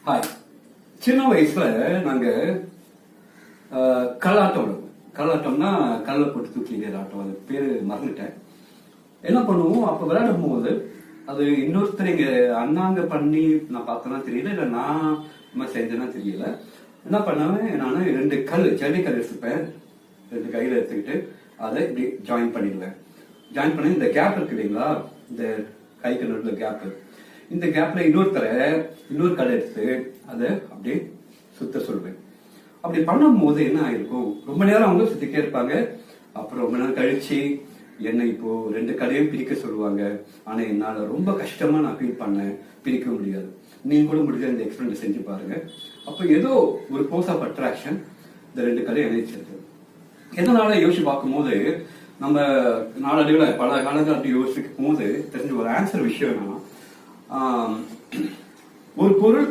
Hi. சின்ன வயசுல நாங்க கல்லாட்டம் விடுவோம். கல்லாட்டம்னா கல்ல போட்டு தூக்கி ஆட்டம், அது பேரு மறந்துட்டேன். என்ன பண்ணுவோம், அப்ப விளையாடும் போது அது இன்னொருத்தர் எங்க அண்ணாங்க பண்ணி நான் பார்த்தேன்னா தெரியல, இல்ல நான் செஞ்சேன்னா தெரியல. என்ன பண்ணுவேன், நான் 2 கல் சென்னை கல் எடுத்துப்பேன், 2 கையில எடுத்துக்கிட்டு அதை இப்படி ஜாயின் பண்ணிடுவேன். ஜாயின் பண்ணி இந்த கேப் இருக்கு இல்லைங்களா, இந்த கைக்கு நடுவில் கேப், இந்த கேப்ல இன்னொரு கல் எடுத்து அதை அப்படியே சுத்த சொல்லுவேன். அப்படி பண்ணும் போது என்ன ஆயிருக்கும், ரொம்ப நேரம் அவங்க சுத்திட்டே இருப்பாங்க. அப்புறம் ரொம்ப நேரம் கழிச்சு என்ன இப்போ 2 கலையும் பிரிக்க சொல்லுவாங்க. ஆனா என்னால ரொம்ப கஷ்டமா நான் ஃபீல் பண்ணேன், பிரிக்க முடியாது. நீங்க கூட முடிஞ்ச இந்த எக்ஸ்பெரிமெண்ட் செஞ்சு பாருங்க. அப்ப ஏதோ ஒரு ஃபோர்ஸ் ஆஃப் அட்ராக்ஷன் இந்த 2 கலையும் இணைச்சிருக்கு. எதனால யோசிச்சு பார்க்கும் போது நம்ம நாளடைவில் பல காலங்கள் அப்படி யோசிக்கும் போது தெரிஞ்ச ஒரு ஆன்சர் விஷயம் என்னன்னா, ஒரு பொருள்